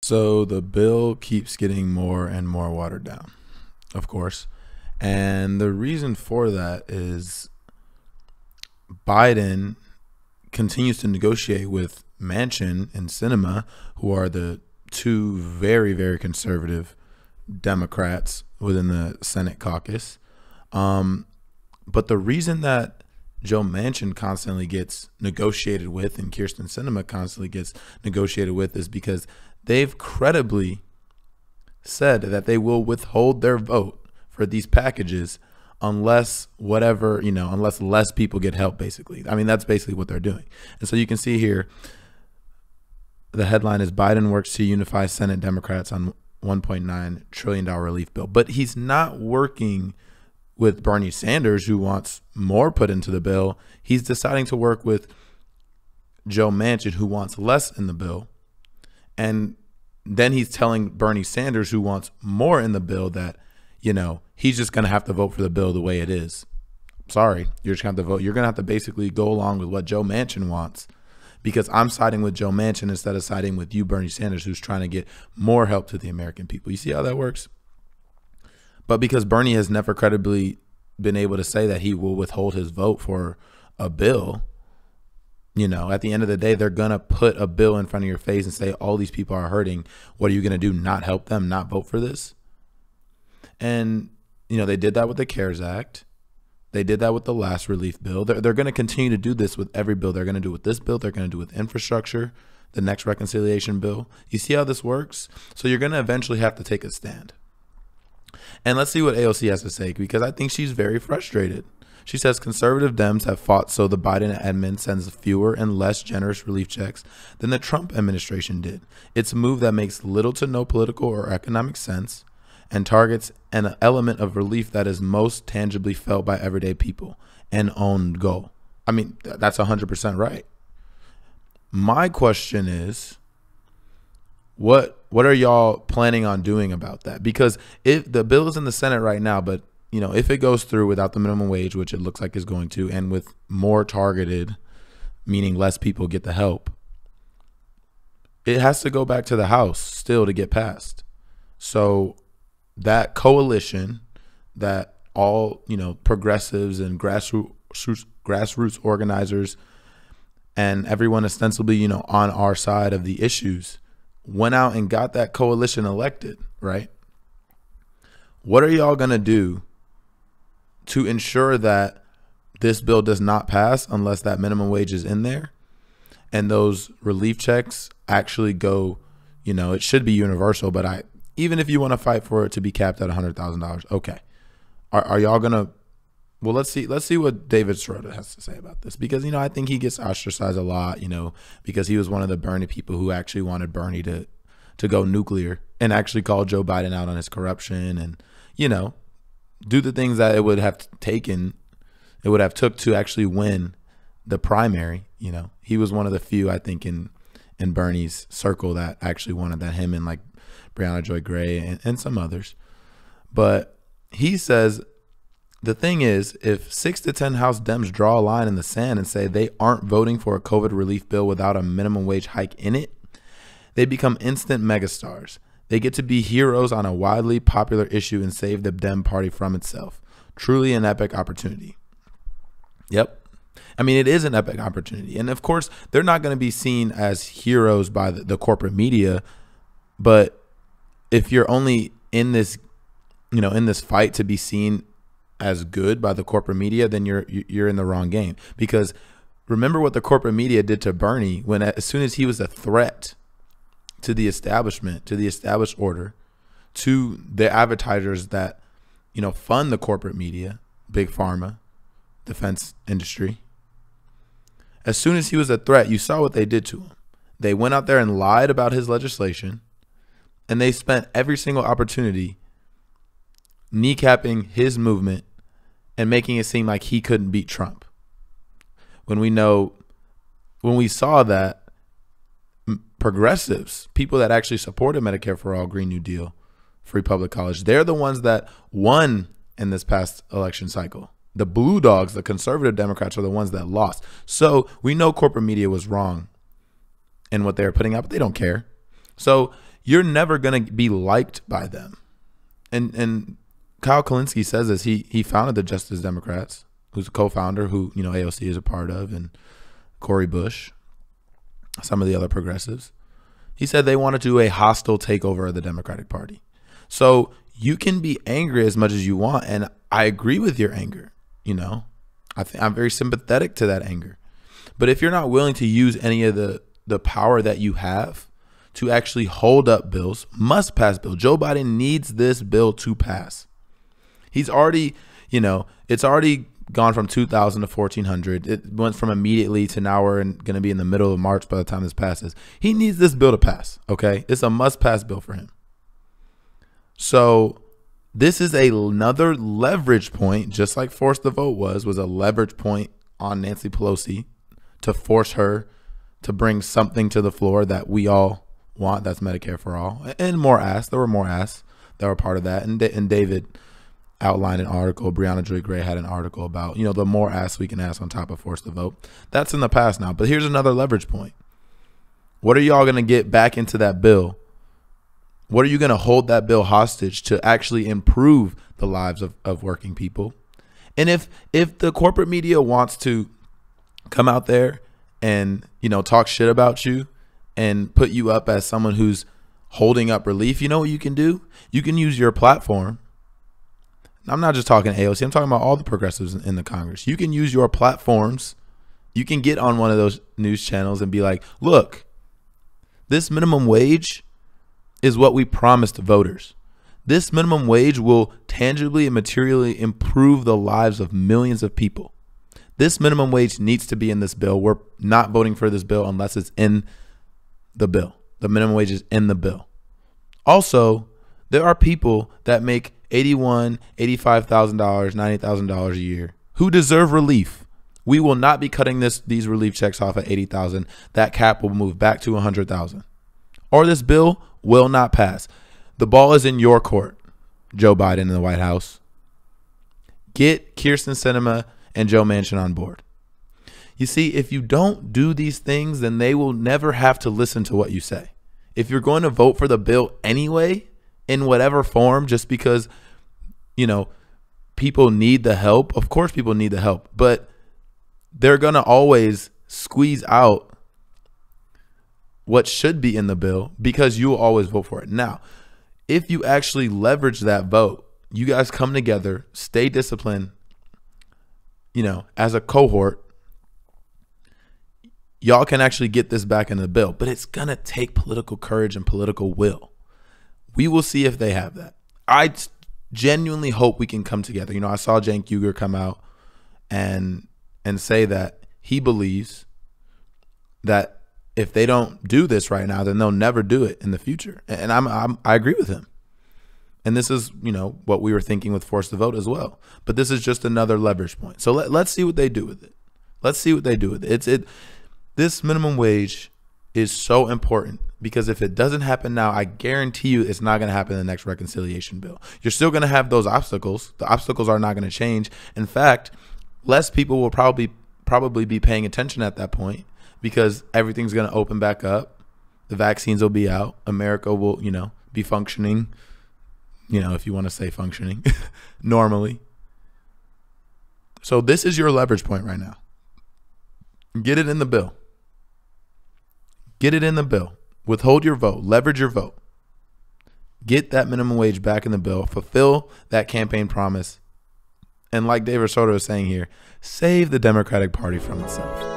So the bill keeps getting more and more watered down, of course. And the reason for that is Biden continues to negotiate with Manchin and Sinema, who are the two very, very conservative Democrats within the Senate caucus. But the reason that Joe Manchin constantly gets negotiated with and Kirsten Sinema constantly gets negotiated with is because they've credibly said that they will withhold their vote for these packages unless unless less people get help, basically. I mean, that's basically what they're doing. And so you can see here, the headline is Biden works to unify Senate Democrats on $1.9 trillion relief bill. But he's not working with Bernie Sanders, who wants more put into the bill. He's deciding to work with Joe Manchin, who wants less in the bill. And then he's telling Bernie Sanders, who wants more in the bill, that, he's just going to have to vote for the bill the way it is. Sorry, you're just going to have to vote. You're going to have to basically go along with what Joe Manchin wants, because I'm siding with Joe Manchin instead of siding with you, Bernie Sanders, who's trying to get more help to the American people. You see how that works? But because Bernie has never credibly been able to say that he will withhold his vote for a bill, at the end of the day, they're going to put a bill in front of your face and say, all these people are hurting. What are you going to do? Not help them? Not vote for this? And, they did that with the CARES Act. They did that with the last relief bill. They're going to continue to do this with every bill. They're going to do with this bill. They're going to do with infrastructure, the next reconciliation bill. You see how this works? So you're going to eventually have to take a stand. And let's see what AOC has to say, because I think she's very frustrated. She says conservative Dems have fought so the Biden admin sends fewer and less generous relief checks than the Trump administration did. It's a move that makes little to no political or economic sense and targets an element of relief that is most tangibly felt by everyday people, an own goal. I mean, that's 100% right. My question is, what are y'all planning on doing about that? Because if the bill is in the Senate right now, but if it goes through without the minimum wage, which it looks like it's going to, and with more targeted, meaning less people get the help, it has to go back to the House still to get passed. So that coalition that all, progressives and grassroots organizers and everyone ostensibly, on our side of the issues went out and got that coalition elected, right? What are y'all going to do to ensure that this bill does not pass unless that minimum wage is in there and those relief checks actually go, it should be universal, but even if you want to fight for it to be capped at $100,000, okay. Are y'all going to, well, let's see what David Schroeder has to say about this, because, I think he gets ostracized a lot, because he was one of the Bernie people who actually wanted Bernie to go nuclear and actually call Joe Biden out on his corruption and, do the things that it would have took to actually win the primary. He was one of the few, I think, in Bernie's circle that actually wanted that, him and like Breonna Joy Gray and some others. But he says, the thing is, if 6 to 10 House Dems draw a line in the sand and say they aren't voting for a COVID relief bill without a minimum wage hike in it, they become instant megastars. They get to be heroes on a widely popular issue and save the Dem party from itself. Truly an epic opportunity. Yep. I mean, it is an epic opportunity. And of course, they're not going to be seen as heroes by the corporate media. But if you're only in this, in this fight to be seen as good by the corporate media, then you're in the wrong game. Because remember what the corporate media did to Bernie when, as soon as he was a threat to the establishment, to the established order, to the advertisers that, fund the corporate media, big pharma, defense industry. As soon as he was a threat, you saw what they did to him. They went out there and lied about his legislation, and they spent every single opportunity kneecapping his movement and making it seem like he couldn't beat Trump. When we saw that, progressives, people that actually supported Medicare for All, Green New Deal, free public college, they're the ones that won in this past election cycle. The blue dogs, the conservative Democrats, are the ones that lost. So we know corporate media was wrong in what they were putting out, but they don't care. So you're never going to be liked by them. And Kyle Kulinski says this. He founded the Justice Democrats, who's a co-founder who, you know, AOC is a part of, and Cori Bush, some of the other progressives. He said they want to do a hostile takeover of the Democratic Party. So you can be angry as much as you want, and I agree with your anger. You know, I'm very sympathetic to that anger. But if you're not willing to use any of the power that you have to actually hold up bills, must pass bill. Joe Biden needs this bill to pass. He's already, you know, it's already gone from 2,000 to 1,400. It went from immediately to now we're going to be in the middle of March by the time this passes. He needs this bill to pass, okay? It's a must-pass bill for him. So this is another leverage point, just like Force the Vote was a leverage point on Nancy Pelosi to force her to bring something to the floor that we all want. That's Medicare for all, and more asks. There were more asks that were part of that. And David outlined an article. Brianna Joy Gray had an article about, you know, the more asks we can ask on top of Force the Vote. That's in the past now. But here's another leverage point. What are y'all going to get back into that bill? What are you going to hold that bill hostage to actually improve the lives of working people? And if the corporate media wants to come out there and, you know, talk shit about you and put you up as someone who's holding up relief, you know what you can do? You can use your platform. I'm not just talking AOC. I'm talking about all the progressives in the Congress. You can use your platforms. You can get on one of those news channels and be like, look, this minimum wage is what we promised voters. This minimum wage will tangibly and materially improve the lives of millions of people. This minimum wage needs to be in this bill. We're not voting for this bill unless it's in the bill. The minimum wage is in the bill. Also, there are people that make $81,000, $85,000, $90,000 a year who deserve relief. We will not be cutting these relief checks off at $80,000. That cap will move back to $100,000. Or this bill will not pass. The ball is in your court, Joe Biden in the White House. Get Kyrsten Sinema and Joe Manchin on board. You see, if you don't do these things, then they will never have to listen to what you say. If you're going to vote for the bill anyway, in whatever form, just because, you know, people need the help, of course people need the help, but they're going to always squeeze out what should be in the bill because you will always vote for it. Now, if you actually leverage that vote, you guys come together, stay disciplined, you know, as a cohort, y'all can actually get this back in the bill, but it's going to take political courage and political will. We will see if they have that. I genuinely hope we can come together. You know, I saw Cenk Uygur come out and say that he believes that if they don't do this right now, then they'll never do it in the future. And I agree with him. And this is, you know, what we were thinking with Force the Vote as well. But this is just another leverage point. So let's see what they do with it. Let's see what they do with it. This minimum wage is so important because if it doesn't happen now, I guarantee you it's not going to happen in the next reconciliation bill. You're still going to have those obstacles. The obstacles are not going to change. In fact, less people will probably be paying attention at that point because everything's going to open back up. The vaccines will be out. America will, you know, be functioning, you know, if you want to say functioning normally. So this is your leverage point right now. Get it in the bill. Get it in the bill. Withhold your vote. Leverage your vote. Get that minimum wage back in the bill. Fulfill that campaign promise. And like David Soto is saying here, save the Democratic Party from itself.